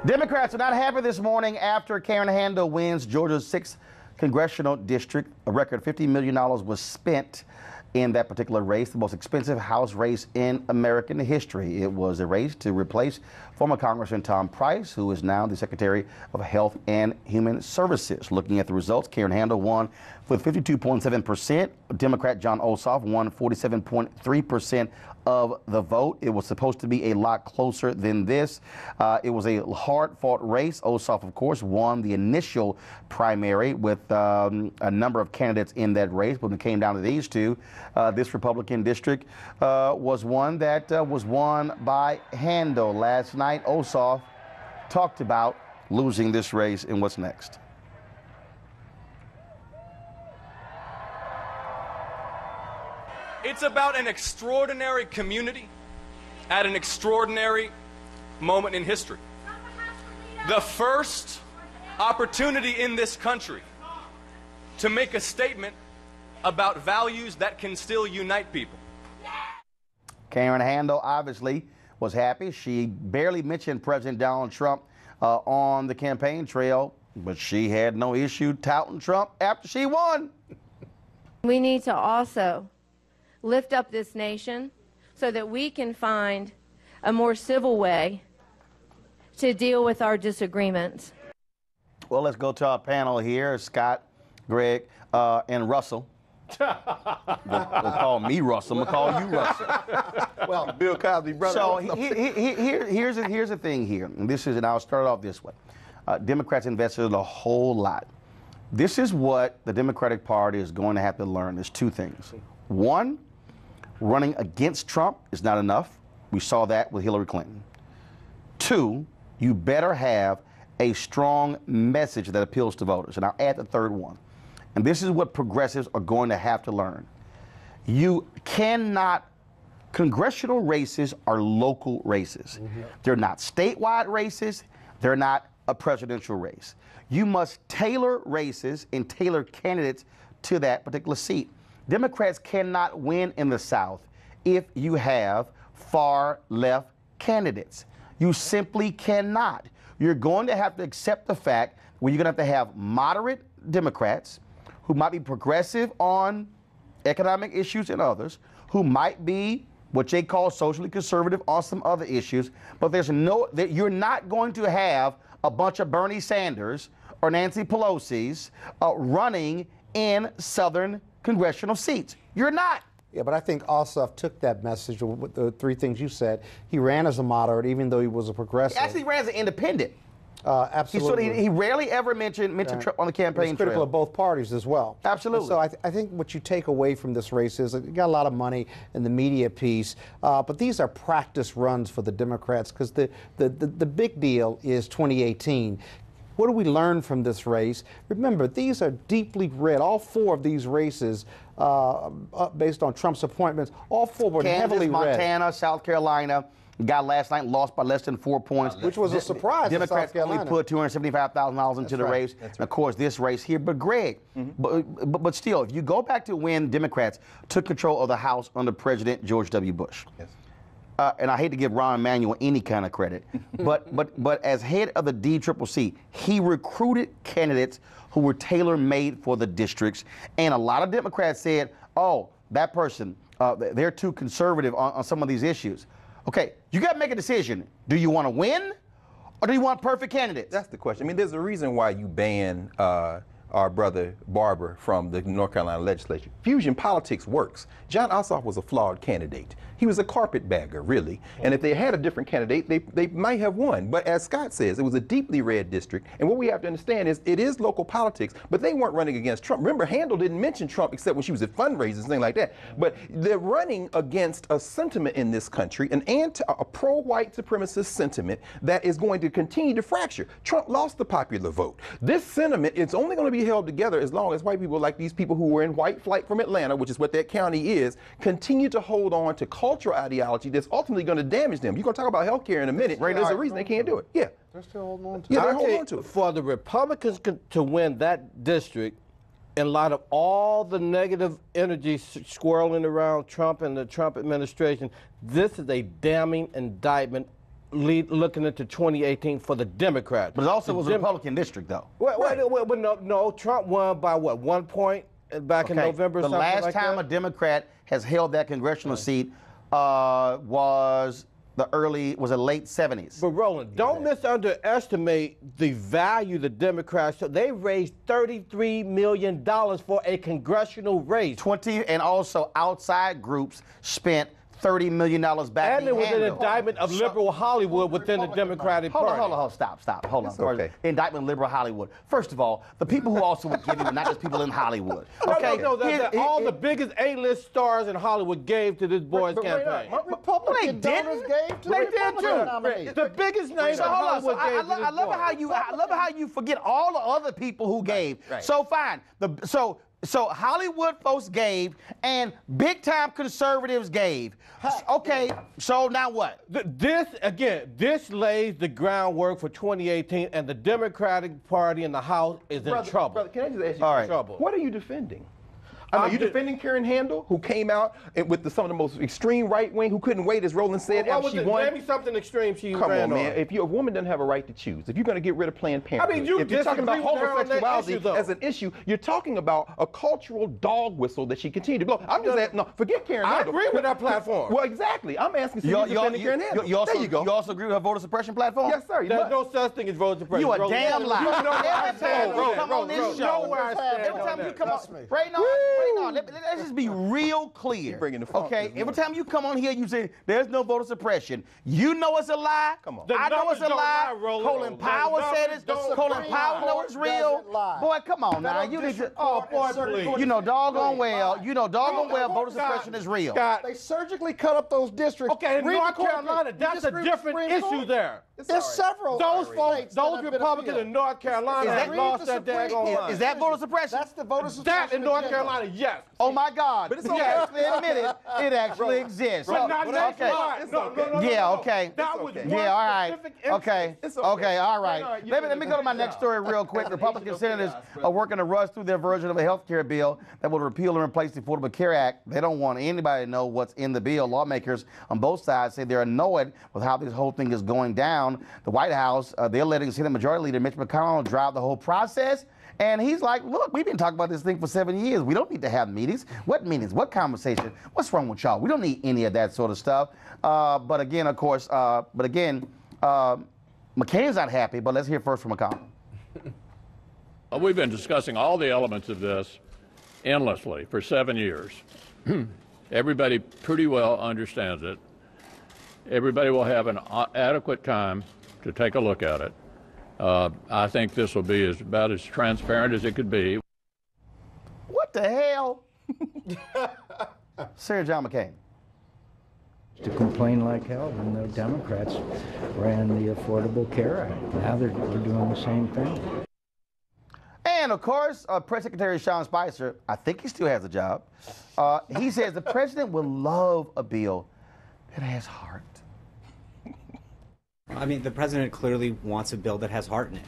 Democrats are not happy this morning after Karen Handel wins Georgia's 6th congressional district. A record $50 million was spent in that particular race, the most expensive House race in American history. It was a race to replace former Congressman Tom Price, who is now the Secretary of Health and Human Services. Looking at the results, Karen Handel won with 52.7%. Democrat Jon Ossoff won 47.3% of the vote. It was supposed to be a lot closer than this. It was a hard-fought race. Ossoff, of course, won the initial primary with a number of candidates in that race. But when it came down to these two, this Republican district was one that was won by Handel. Last night, Ossoff talked about losing this race and what's next. It's about an extraordinary community at an extraordinary moment in history. The first opportunity in this country to make a statement about values that can still unite people. Karen Handel obviously was happy. She barely mentioned President Donald Trump on the campaign trail, but she had no issue touting Trump after she won. We need to also lift up this nation so that we can find a more civil way to deal with our disagreements. Well, let's go to our panel here. Scott, Greg, and Russell. Don't call me Russell. I'm going to call you Russell. Well, Bill Cosby, brother. So here's the thing here. And I'll start it off this way. Democrats invested a whole lot. This is what the Democratic Party is going to have to learn. There's two things. One, running against Trump is not enough. We saw that with Hillary Clinton. Two, you better have a strong message that appeals to voters. And I'll add the third one. And this is what progressives are going to have to learn. You cannot, congressional races are local races. They're not statewide races. They're not a presidential race. You must tailor races and tailor candidates to that particular seat. Democrats cannot win in the South if you have far left candidates. You simply cannot. You're going to have to accept the fact where you're going to have moderate Democrats who might be progressive on economic issues and others, who might be what they call socially conservative on some other issues, but you're not going to have a bunch of Bernie Sanders or Nancy Pelosi's running in Southern congressional seats. You're not. Yeah, but I think Ossoff took that message with the three things you said. He ran as a moderate, even though he was a progressive. He actually ran as an independent. Absolutely. He rarely ever mentioned Trump on the campaign trail. He's critical of both parties as well. Absolutely. And so I think what you take away from this race is you got a lot of money in the media piece, but these are practice runs for the Democrats because the big deal is 2018. What do we learn from this race? Remember, these are deeply red. All four of these races, based on Trump's appointments, all four were heavily red. Montana, South Carolina. Guy last night lost by less than 4 points. Which was a surprise. Democrats only put $275,000 into the race. And of course, this race here. But Greg, but still, if you go back to when Democrats took control of the House under President George W. Bush, and I hate to give Rahm Emanuel any kind of credit, but as head of the DCCC, he recruited candidates who were tailor-made for the districts, and a lot of Democrats said, "Oh, that person, they're too conservative on some of these issues." Okay, you got to make a decision. Do you want to win, or do you want perfect candidates? That's the question. I mean, there's a reason why you ban our brother Barber from the North Carolina legislature. Fusion politics works. Jon Ossoff was a flawed candidate. He was a carpetbagger, really. And if they had a different candidate, they might have won. But as Scott says, it was a deeply red district. And what we have to understand is it is local politics, but they weren't running against Trump. Remember, Handel didn't mention Trump except when she was at fundraisers and things like that. But they're running against a sentiment in this country, a pro-white supremacist sentiment that is going to continue to fracture. Trump lost the popular vote. This sentiment is only going to be held together as long as white people like these people who were in white flight from Atlanta, which is what that county is, continue to hold on to cultural ideology that's ultimately going to damage them. You're going to talk about health care in a minute. There's a reason they can't do it. Yeah. They're still holding on to it. Yeah, they're holding on to it. For the Republicans to win that district, in light of all the negative energy swirling around Trump and the Trump administration, this is a damning indictment looking into 2018 for the Democrats. But it also was a Republican district, though. No, Trump won by what, 1 point back in November? The last like time that? a Democrat has held that congressional seat was the late 70s. But Roland, don't misunderestimate the value the Democrats. They raised $33 million for a congressional race. And also outside groups spent $30 million back. And there was an indictment of liberal Hollywood within the Democratic Party. Hold on, stop. Hold on. Okay. Indictment of liberal Hollywood. First of all, the people who also would give you were not just people in Hollywood. Okay? All the biggest A-list stars in Hollywood gave to this boy's campaign. Republican donors gave to the Republican nominees. The biggest names in Hollywood gave to this boy. I love how you forget all the other people who gave. Right. So fine. So Hollywood folks gave, and big-time conservatives gave. Okay, so now what? This lays the groundwork for 2018, and the Democratic Party in the House is in trouble. Brother, can I just ask you All right. trouble? What are you defending? Are you defending Karen Handel, who came out with some of the most extreme right wing, who couldn't wait, as Roland said, after she won? Maybe something extreme she Come ran on, man. If a woman doesn't have a right to choose, if you're going to get rid of Planned Parenthood, you if you're talking about disagree with her on that homosexuality issue, though. as an issue, you're talking about a cultural dog whistle that she continued to blow. I'm just asking, no, forget Karen I Handel. agree with that platform. Well, exactly. I'm asking, so you're defending Karen Handel. There you go. You also agree with her voter suppression platform? Yes, sir. There's no such thing as voter suppression. You a damn liar. Every time you come on this show, every time you come on, Ray, let's just be real clear. bringing the funk okay, this every time you come on here, you say there's no voter suppression. You know it's a lie. Come on. I know it's a lie. Colin Powell said it. Colin Powell knows it's real. Boy, come on now. You need to. Oh, boy, please. You know doggone well. Voter suppression is real. Scott, They surgically cut up those districts. okay, in Read the North court Carolina, case. that's You a just read different Supreme issue Court. there. There's several. Those states folks, that those have been Republicans appealed. in North Carolina Is have that- lost the that Supreme daggone Court. line. Is that voter suppression? That's the voter suppression. That in North agenda. Carolina, yes. Oh my God! But it's You okay. actually admitted it actually exists. But not nationwide. It's No, okay. no, no, Yeah, no. okay. That was okay. one Yeah, all right. specific instance. Okay. It's okay. Okay, all No, right. no, Let me go to my next story real quick. Republican senators are working to rush through their version of a health care bill that will repeal and replace the Affordable Care Act. They don't want anybody to know what's in the bill. Lawmakers on both sides say they're annoyed with how this whole thing is going down. The White House, they're letting Senate Majority Leader Mitch McConnell drive the whole process. And he's like, look, we've been talking about this thing for 7 years. We don't need to have meetings. What meetings? What conversation? What's wrong with y'all? We don't need any of that sort of stuff. But again, of course, McCain's not happy, but let's hear first from McConnell. We've been discussing all the elements of this endlessly for 7 years. Everybody pretty well understands it. Everybody will have an adequate time to take a look at it. I think this will be about as transparent as it could be. What the hell? Sarah John McCain. To complain like hell when the Democrats ran the Affordable Care Act. Now they're doing the same thing. And of course, Press Secretary Sean Spicer, I think he still has a job. He says the president will love a bill that has heart. I mean, the president clearly wants a bill that has heart in it.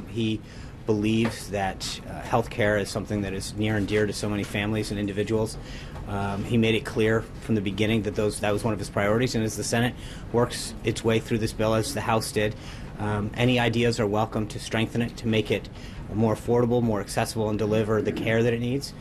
He believes that health care is something that is near and dear to so many families and individuals. He made it clear from the beginning that that was one of his priorities, and as the Senate works its way through this bill, as the House did, any ideas are welcome to strengthen it, to make it more affordable, more accessible, and deliver the care that it needs.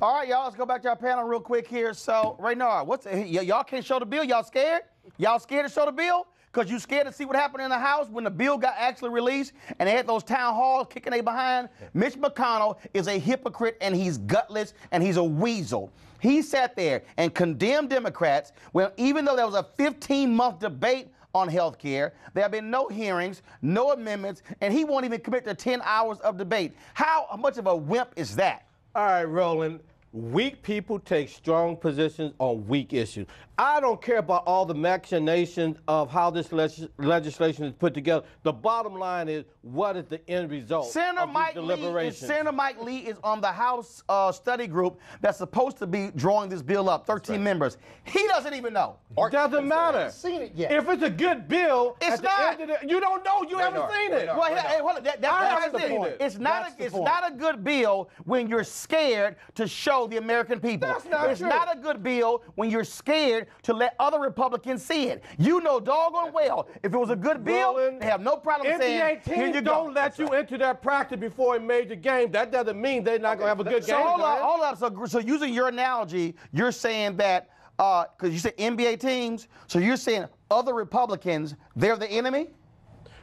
All right, y'all, let's go back to our panel real quick here. So, Raynard, y'all can't show the bill? Y'all scared? Y'all scared to show the bill? Because you scared to see what happened in the House when the bill got actually released and they had those town halls kicking they behind? Mitch McConnell is a hypocrite and he's gutless and he's a weasel. He sat there and condemned Democrats when even though there was a 15-month debate on health care, there have been no hearings, no amendments, and he won't even commit to 10 hours of debate. How much of a wimp is that? All right, Roland. Weak people take strong positions on weak issues. I don't care about all the machinations of how this legislation is put together. The bottom line is, what is the end result Senator of these Mike deliberations? Senator Mike Lee is on the House study group that's supposed to be drawing this bill up, 13 members. He doesn't even know. It doesn't matter. Seen it yet. If it's a good bill, It's at the not. end of you don't know. You haven't seen it. Well, hey, hold on. That's haven't the seen point. it. It's not a good bill when you're scared to show bill, the American people. That's not It's true. not a good bill when you're scared to let other Republicans see it. You know doggone well, if it was a good bill, Roland, they have no problem saying, NBA here teams you don't go. let you into their practice before a major game. That doesn't mean they're not going to have a good So game. hold on. So using your analogy, you're saying that, because you said NBA teams, so you're saying other Republicans, they're the enemy?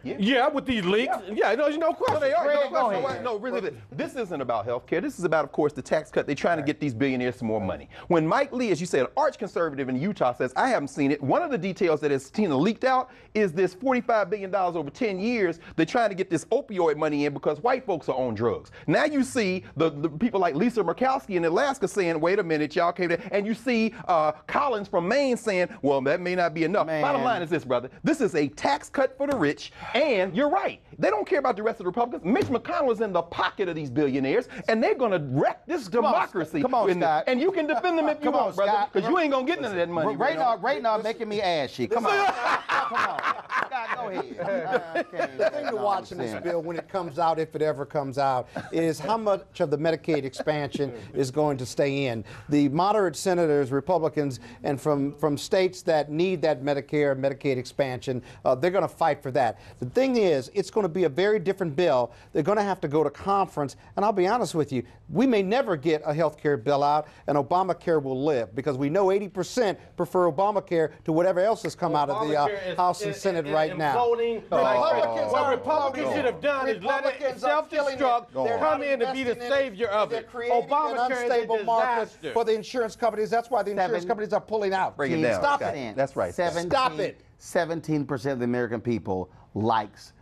Yeah, with these leaks. Yeah, there's no question. No, they are. Greg, No go question. ahead. No, really, this isn't about health care. This is about, of course, the tax cut. They're trying to get these billionaires some more money. When Mike Lee, as you said, an arch conservative in Utah, says, I haven't seen it, one of the details that has leaked out is this $45 billion over 10 years. They're trying to get this opioid money in because white folks are on drugs. Now you see the people like Lisa Murkowski in Alaska saying, wait a minute, y'all came there. And you see Collins from Maine saying, well, that may not be enough. Man. Bottom line is this, brother. This is a tax cut for the rich, and you're right. They don't care about the rest of the Republicans. Mitch McConnell is in the pocket of these billionaires, and they're going to wreck this democracy. Come on, Scott. And you can defend them if you Come on, want, brother, Scott. because you ain't going to get none of that money. Right now, making me ashy. Come on. Come on. Scott, go ahead. The thing to watch in this bill when it comes out, if it ever comes out, is how much of the Medicaid expansion is going to stay in. The moderate senators, Republicans, and from states that need that Medicare, Medicaid expansion, they're going to fight for that. The thing is, it's going to be a very different bill. They're going to have to go to conference, and I'll be honest with you, we may never get a health care bill out, and Obamacare will live, because we know 80% prefer Obamacare to whatever else has come out of the House and Senate right now. What Republicans should have done is let it self-destruct, come in and be the savior of it. Obamacare is a unstable market for the insurance companies. That's why the insurance companies are pulling out. Bring it down. Stop Scott. it. That's right. Stop it. 17% of the American people likes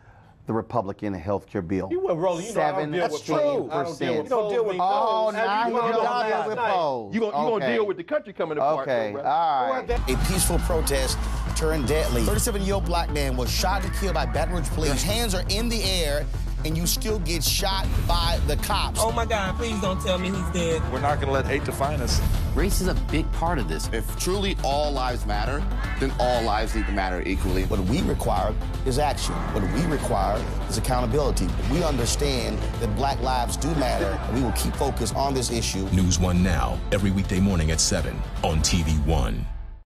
the Republican health care bill. You were rolling. You know, I don't deal with polls. I don't deal with You polls. don't deal with polls. Oh, now you don't deal with Last polls. You're going to deal with the country coming apart. Okay, though, all brother. right. A peaceful protest turned deadly. 37-year-old black man was shot and killed by Baton Rouge police. Your hands are in the air, and you still get shot by the cops. Oh my God, please don't tell me he's dead. We're not going to let hate define us. Race is a big part of this. If truly all lives matter, then all lives need to matter equally. What we require is action. What we require is accountability. We understand that black lives do matter, and we will keep focused on this issue. NewsOne Now, every weekday morning at 7 on TV1.